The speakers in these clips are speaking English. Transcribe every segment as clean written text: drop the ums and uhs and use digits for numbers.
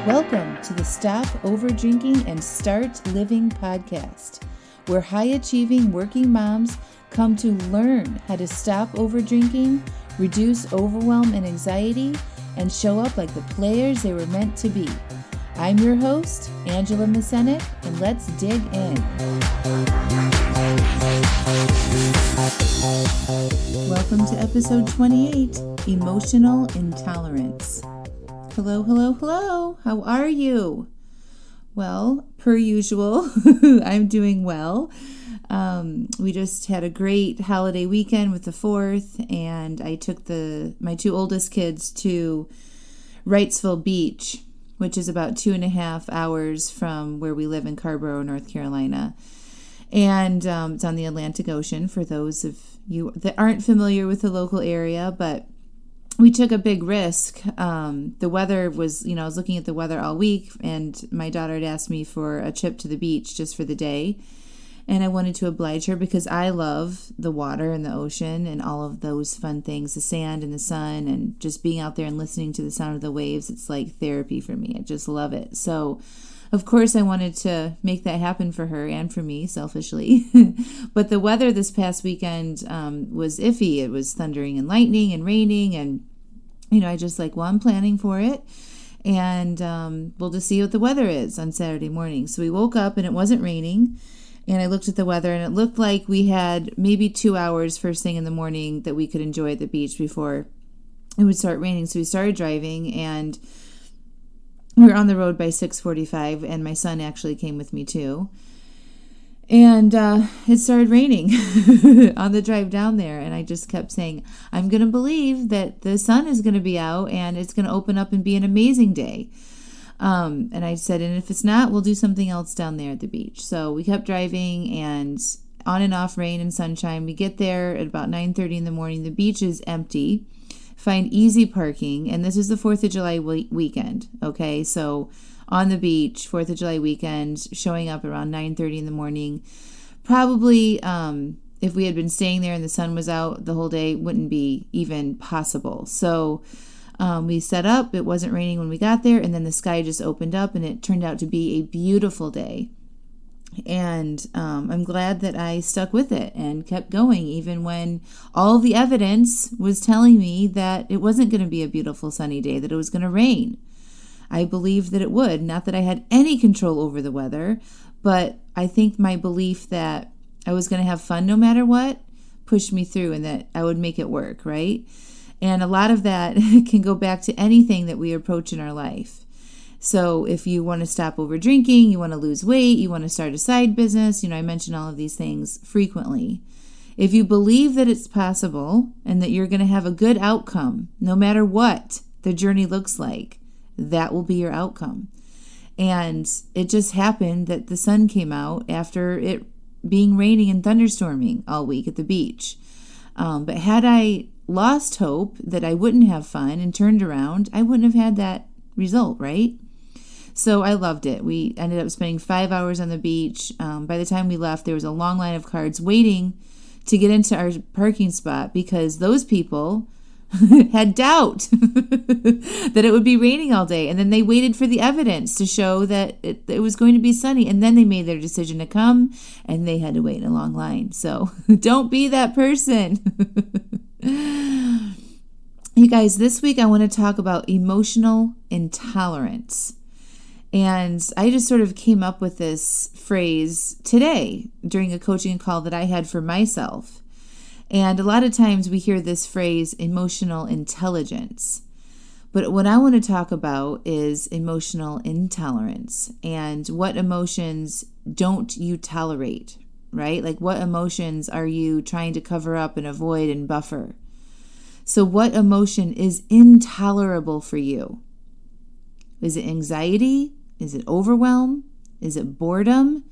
Welcome to the Stop Overdrinking and Start Living podcast, where high-achieving working moms come to learn how to stop overdrinking, reduce overwhelm and anxiety, and show up like the players they were meant to be. I'm your host, Angela Mascenik, and let's dig in. Welcome to episode 28, Emotional Intolerance. Hello. How are you? Well, per usual, I'm doing well. We just had a great holiday weekend with the 4th, and I took my two oldest kids to Wrightsville Beach, which is about 2.5 hours from where we live in Carborough, North Carolina. And it's on the Atlantic Ocean for those of you that aren't familiar with the local area, but we took a big risk. The weather was, I was looking at the weather all week, and my daughter had asked me for a trip to the beach just for the day. And I wanted to oblige her because I love the water and the ocean and all of those fun things, the sand and the sun, and just being out there and listening to the sound of the waves. It's like therapy for me. I just love it. So, of course, I wanted to make that happen for her and for me, selfishly. But the weather this past weekend was iffy. It was thundering and lightning and raining. And, I just I'm planning for it. And we'll just see what the weather is on Saturday morning. So we woke up and it wasn't raining. And I looked at the weather and it looked like we had maybe 2 hours first thing in the morning that we could enjoy at the beach before it would start raining. So we started driving and we were on the road by 6:45, and my son actually came with me too. And it started raining on the drive down there. And I just kept saying, I'm going to believe that the sun is going to be out and it's going to open up and be an amazing day. And I said, and if it's not, we'll do something else down there at the beach. So we kept driving, and on and off rain and sunshine. We get there at about 9:30 in the morning. The beach is empty. Find easy parking, and this is the 4th of July weekend, okay? So on the beach, 4th of July weekend, showing up around 9:30 in the morning. Probably, if we had been staying there and the sun was out the whole day, wouldn't be even possible. So we set up. It wasn't raining when we got there, and then the sky just opened up, and it turned out to be a beautiful day. And I'm glad that I stuck with it and kept going, even when all the evidence was telling me that it wasn't going to be a beautiful sunny day, that it was going to rain. I believed that it would. Not that I had any control over the weather, but I think my belief that I was going to have fun no matter what pushed me through, and that I would make it work, right? And a lot of that can go back to anything that we approach in our life. So if you want to stop over drinking, you want to lose weight, you want to start a side business, I mention all of these things frequently. If you believe that it's possible and that you're going to have a good outcome, no matter what the journey looks like, that will be your outcome. And it just happened that the sun came out after it being raining and thunderstorming all week at the beach. But had I lost hope that I wouldn't have fun and turned around, I wouldn't have had that result, right? So I loved it. We ended up spending 5 hours on the beach. By the time we left, there was a long line of cars waiting to get into our parking spot because those people had doubt that it would be raining all day. And then they waited for the evidence to show that it was going to be sunny. And then they made their decision to come, and they had to wait in a long line. So don't be that person. You guys, this week I want to talk about emotional intolerance. And I just sort of came up with this phrase today during a coaching call that I had for myself. And a lot of times we hear this phrase, emotional intelligence. But what I want to talk about is emotional intolerance, and what emotions don't you tolerate, right? Like, what emotions are you trying to cover up and avoid and buffer? So what emotion is intolerable for you? Is it anxiety? Is it overwhelm? Is it boredom?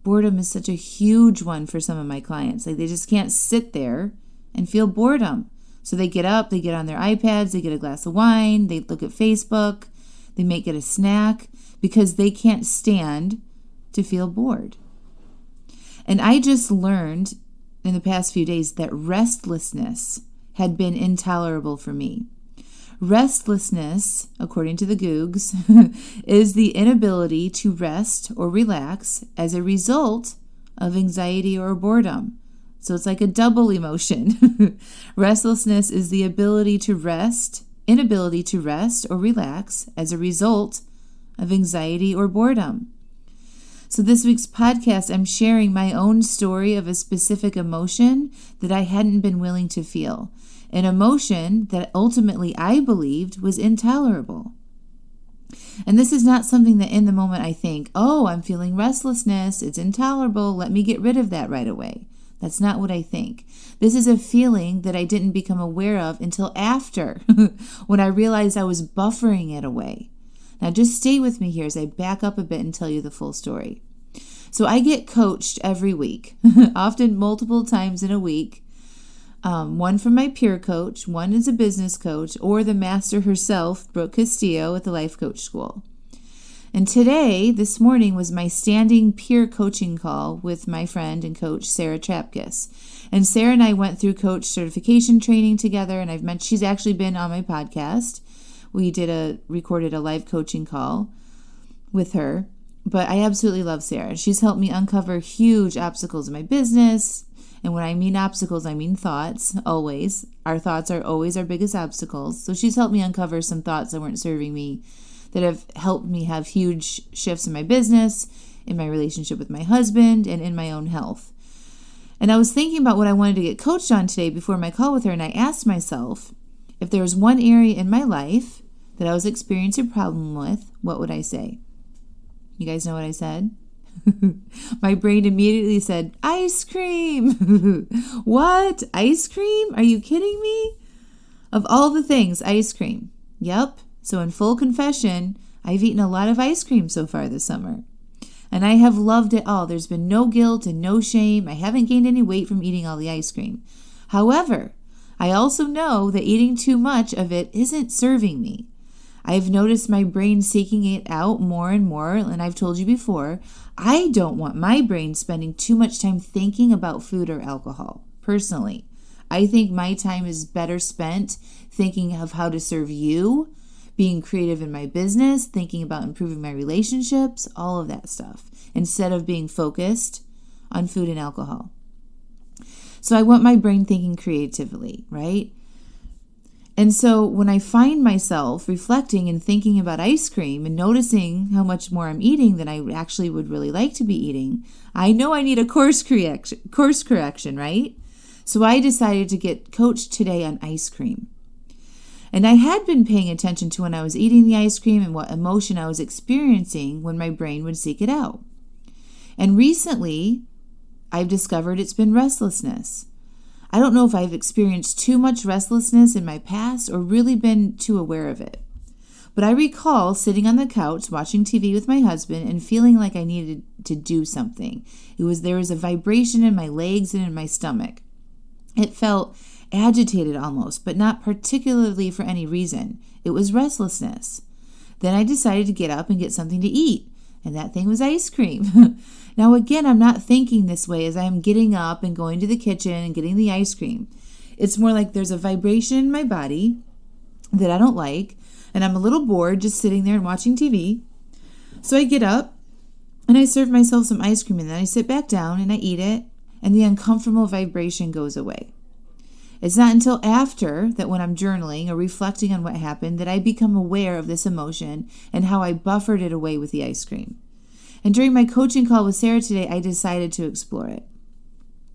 Boredom is such a huge one for some of my clients. Like, they just can't sit there and feel boredom. So they get up, they get on their iPads, they get a glass of wine, they look at Facebook, they may get a snack because they can't stand to feel bored. And I just learned in the past few days that restlessness had been intolerable for me. Restlessness, according to the Googs, is the inability to rest or relax as a result of anxiety or boredom. So it's like a double emotion. Restlessness is the inability to rest or relax as a result of anxiety or boredom. So this week's podcast, I'm sharing my own story of a specific emotion that I hadn't been willing to feel. An emotion that ultimately I believed was intolerable. And this is not something that in the moment I think, oh, I'm feeling restlessness, it's intolerable, let me get rid of that right away. That's not what I think. This is a feeling that I didn't become aware of until after, when I realized I was buffering it away. Now just stay with me here as I back up a bit and tell you the full story. So I get coached every week, often multiple times in a week. One from my peer coach, one is a business coach, or the master herself, Brooke Castillo at the Life Coach School. And today, this morning, was my standing peer coaching call with my friend and coach, Sarah Trapkis. And Sarah and I went through coach certification training together, and she's actually been on my podcast. We recorded a live coaching call with her, but I absolutely love Sarah. She's helped me uncover huge obstacles in my business. And when I mean obstacles, I mean thoughts, always. Our thoughts are always our biggest obstacles. So she's helped me uncover some thoughts that weren't serving me, that have helped me have huge shifts in my business, in my relationship with my husband, and in my own health. And I was thinking about what I wanted to get coached on today before my call with her, and I asked myself, if there was one area in my life that I was experiencing a problem with, what would I say? You guys know what I said? My brain immediately said, ice cream. What? Ice cream? Are you kidding me? Of all the things, ice cream. Yep. So in full confession, I've eaten a lot of ice cream so far this summer. And I have loved it all. There's been no guilt and no shame. I haven't gained any weight from eating all the ice cream. However, I also know that eating too much of it isn't serving me. I've noticed my brain seeking it out more and more, and I've told you before, I don't want my brain spending too much time thinking about food or alcohol, personally. I think my time is better spent thinking of how to serve you, being creative in my business, thinking about improving my relationships, all of that stuff, instead of being focused on food and alcohol. So I want my brain thinking creatively, right? And so when I find myself reflecting and thinking about ice cream and noticing how much more I'm eating than I actually would really like to be eating, I know I need a course correction, right? So I decided to get coached today on ice cream. And I had been paying attention to when I was eating the ice cream and what emotion I was experiencing when my brain would seek it out. And recently, I've discovered it's been restlessness. I don't know if I've experienced too much restlessness in my past or really been too aware of it. But I recall sitting on the couch watching TV with my husband and feeling like I needed to do something. There was a vibration in my legs and in my stomach. It felt agitated almost, but not particularly for any reason. It was restlessness. Then I decided to get up and get something to eat, and that thing was ice cream. Now again, I'm not thinking this way as I am getting up and going to the kitchen and getting the ice cream. It's more like there's a vibration in my body that I don't like, and I'm a little bored just sitting there and watching TV. So I get up and I serve myself some ice cream, and then I sit back down and I eat it, and the uncomfortable vibration goes away. It's not until after that, when I'm journaling or reflecting on what happened, that I become aware of this emotion and how I buffered it away with the ice cream. And during my coaching call with Sarah today, I decided to explore it.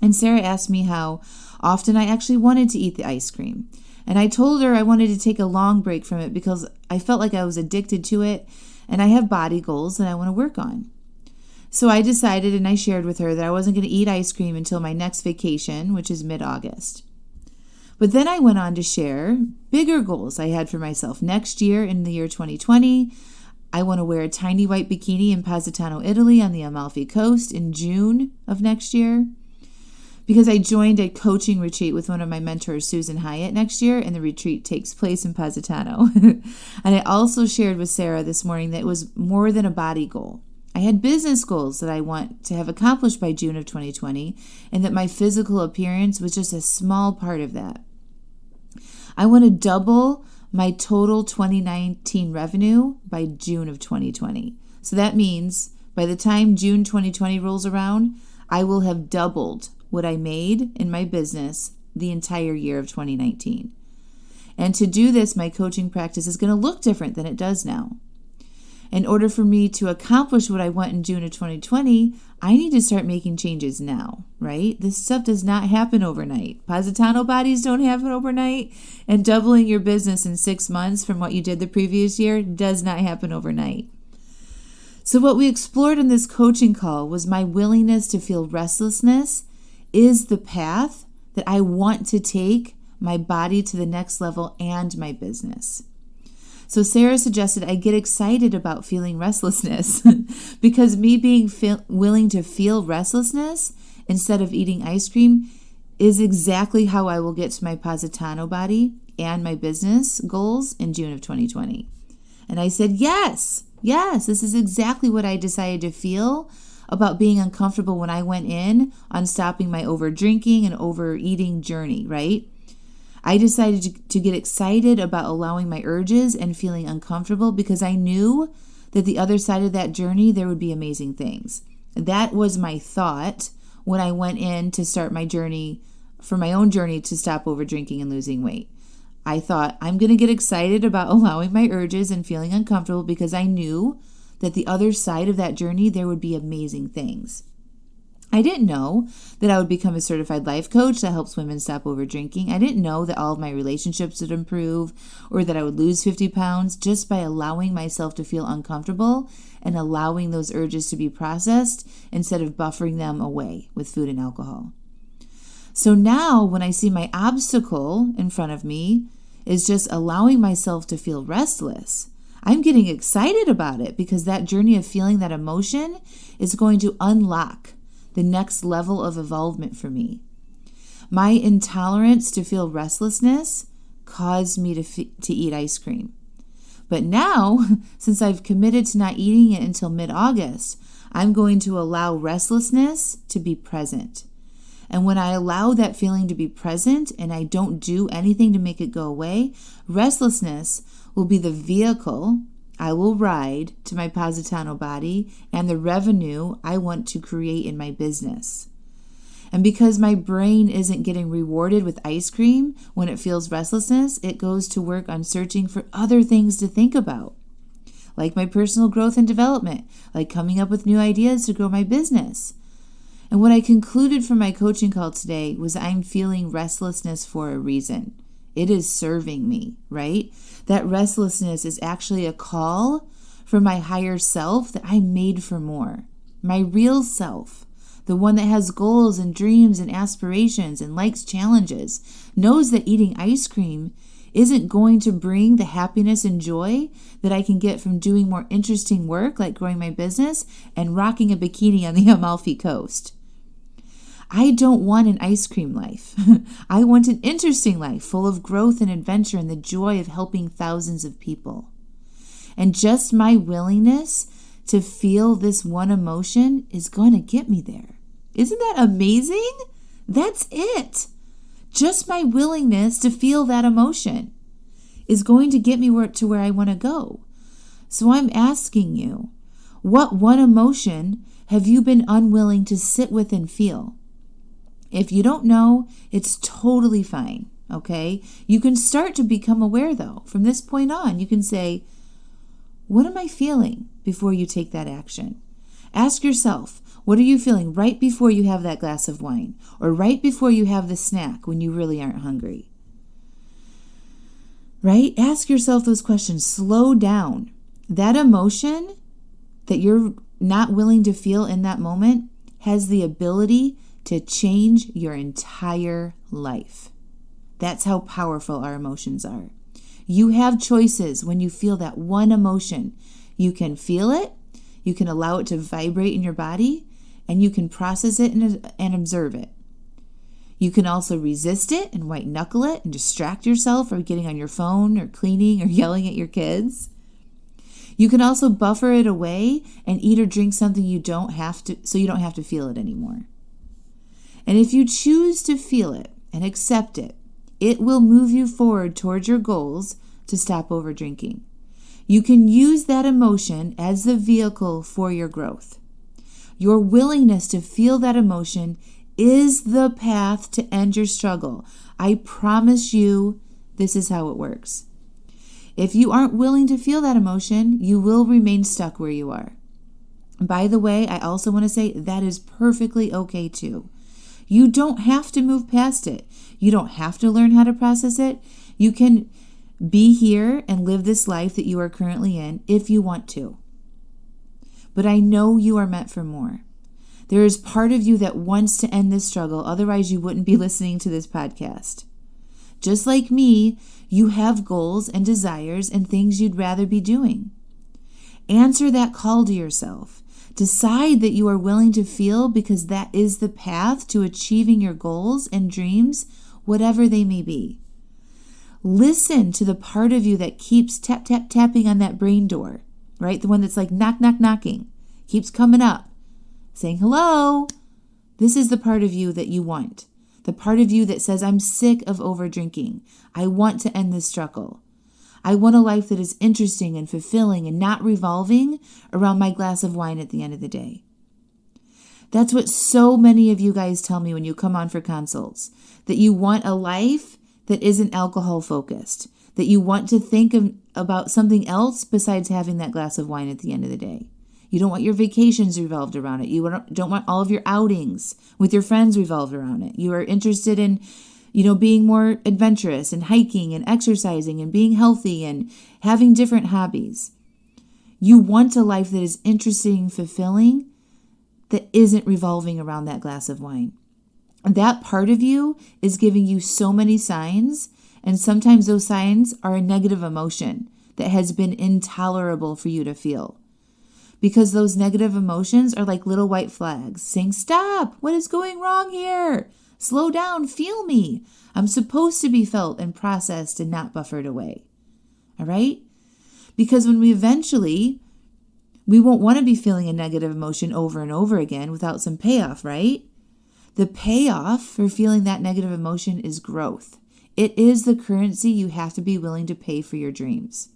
And Sarah asked me how often I actually wanted to eat the ice cream. And I told her I wanted to take a long break from it because I felt like I was addicted to it, and I have body goals that I want to work on. So I decided, and I shared with her, that I wasn't going to eat ice cream until my next vacation, which is mid-August. But then I went on to share bigger goals I had for myself. Next year, in the year 2020, I want to wear a tiny white bikini in Positano, Italy on the Amalfi Coast in June of next year, because I joined a coaching retreat with one of my mentors, Susan Hyatt, next year, and the retreat takes place in Positano. And I also shared with Sarah this morning that it was more than a body goal. I had business goals that I want to have accomplished by June of 2020, and that my physical appearance was just a small part of that. I want to double my total 2019 revenue by June of 2020. So that means by the time June 2020 rolls around, I will have doubled what I made in my business the entire year of 2019. And to do this, my coaching practice is going to look different than it does now. In order for me to accomplish what I want in June of 2020, I need to start making changes now, right? This stuff does not happen overnight. Positano bodies don't happen overnight. And doubling your business in 6 months from what you did the previous year does not happen overnight. So what we explored in this coaching call was my willingness to feel restlessness is the path that I want to take my body to the next level and my business. So Sarah suggested I get excited about feeling restlessness because me being willing to feel restlessness instead of eating ice cream is exactly how I will get to my Positano body and my business goals in June of 2020. And I said, yes, this is exactly what I decided to feel about being uncomfortable when I went in on stopping my over drinking and overeating journey, right? I decided to get excited about allowing my urges and feeling uncomfortable because I knew that the other side of that journey, there would be amazing things. That was my thought when I went in to start my journey, for my own journey to stop over drinking and losing weight. I thought, I'm going to get excited about allowing my urges and feeling uncomfortable because I knew that the other side of that journey, there would be amazing things. I didn't know that I would become a certified life coach that helps women stop over drinking. I didn't know that all of my relationships would improve or that I would lose 50 pounds just by allowing myself to feel uncomfortable and allowing those urges to be processed instead of buffering them away with food and alcohol. So now when I see my obstacle in front of me is just allowing myself to feel restless, I'm getting excited about it because that journey of feeling that emotion is going to unlock the next level of evolvement for me. My intolerance to feel restlessness caused me to eat ice cream. But now, since I've committed to not eating it until mid-August, I'm going to allow restlessness to be present. And when I allow that feeling to be present and I don't do anything to make it go away, restlessness will be the vehicle I will ride to my Positano body and the revenue I want to create in my business. And because my brain isn't getting rewarded with ice cream when it feels restlessness, it goes to work on searching for other things to think about, like my personal growth and development, like coming up with new ideas to grow my business. And what I concluded from my coaching call today was I'm feeling restlessness for a reason. It is serving me, right? That restlessness is actually a call for my higher self that I'm made for more. My real self, the one that has goals and dreams and aspirations and likes challenges, knows that eating ice cream isn't going to bring the happiness and joy that I can get from doing more interesting work like growing my business and rocking a bikini on the Amalfi Coast. I don't want an ice cream life. I want an interesting life full of growth and adventure and the joy of helping thousands of people. And just my willingness to feel this one emotion is going to get me there. Isn't that amazing? That's it. Just my willingness to feel that emotion is going to get me to where I want to go. So I'm asking you, what one emotion have you been unwilling to sit with and feel? If you don't know, it's totally fine, okay? You can start to become aware, though. From this point on, you can say, what am I feeling before you take that action? Ask yourself, what are you feeling right before you have that glass of wine or right before you have the snack when you really aren't hungry? Right? Ask yourself those questions. Slow down. That emotion that you're not willing to feel in that moment has the ability to change your entire life. That's how powerful our emotions are. You have choices when you feel that one emotion. You can feel it, you can allow it to vibrate in your body, and you can process it and observe it. You can also resist it and white knuckle it and distract yourself or getting on your phone or cleaning or yelling at your kids. You can also buffer it away and eat or drink something you don't have to feel it anymore. And if you choose to feel it and accept it, it will move you forward towards your goals to stop over drinking. You can use that emotion as the vehicle for your growth. Your willingness to feel that emotion is the path to end your struggle. I promise you, this is how it works. If you aren't willing to feel that emotion, you will remain stuck where you are. By the way, I also want to say that is perfectly okay too. You don't have to move past it. You don't have to learn how to process it. You can be here and live this life that you are currently in if you want to. But I know you are meant for more. There is part of you that wants to end this struggle, otherwise you wouldn't be listening to this podcast. Just like me, you have goals and desires and things you'd rather be doing. Answer that call to yourself. Decide that you are willing to feel, because that is the path to achieving your goals and dreams, whatever they may be. Listen to the part of you that keeps tapping on that brain door, right? The one that's like knocking, keeps coming up, saying, hello. This is the part of you that you want. The part of you that says, I'm sick of over drinking. I want to end this struggle. I want a life that is interesting and fulfilling and not revolving around my glass of wine at the end of the day. That's what so many of you guys tell me when you come on for consults, that you want a life that isn't alcohol focused, that you want to think about something else besides having that glass of wine at the end of the day. You don't want your vacations revolved around it. You don't want all of your outings with your friends revolved around it. You are interested in being more adventurous and hiking and exercising and being healthy and having different hobbies. You want a life that is interesting, fulfilling, that isn't revolving around that glass of wine. And that part of you is giving you so many signs, and sometimes those signs are a negative emotion that has been intolerable for you to feel. Because those negative emotions are like little white flags saying, stop, what is going wrong here? Slow down, feel me. I'm supposed to be felt and processed and not buffered away. All right? Because when we won't want to be feeling a negative emotion over and over again without some payoff, right? The payoff for feeling that negative emotion is growth. It is the currency you have to be willing to pay for your dreams.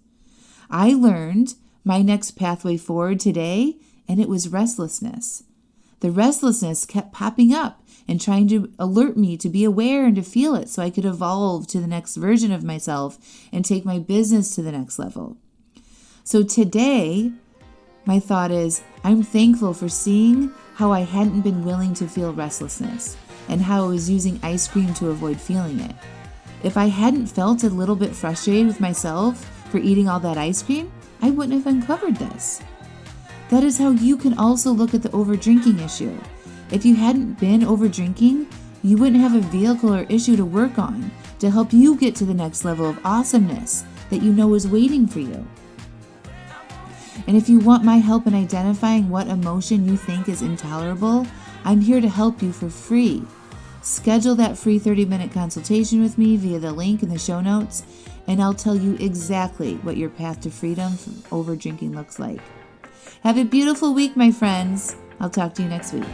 I learned my next pathway forward today, and it was restlessness. The restlessness kept popping up and trying to alert me to be aware and to feel it so I could evolve to the next version of myself and take my business to the next level. So today, my thought is, I'm thankful for seeing how I hadn't been willing to feel restlessness and how I was using ice cream to avoid feeling it. If I hadn't felt a little bit frustrated with myself for eating all that ice cream, I wouldn't have uncovered this. That is how you can also look at the over-drinking issue. If you hadn't been over-drinking, you wouldn't have a vehicle or issue to work on to help you get to the next level of awesomeness that you know is waiting for you. And if you want my help in identifying what emotion you think is intolerable, I'm here to help you for free. Schedule that free 30-minute consultation with me via the link in the show notes, and I'll tell you exactly what your path to freedom from over-drinking looks like. Have a beautiful week, my friends. I'll talk to you next week.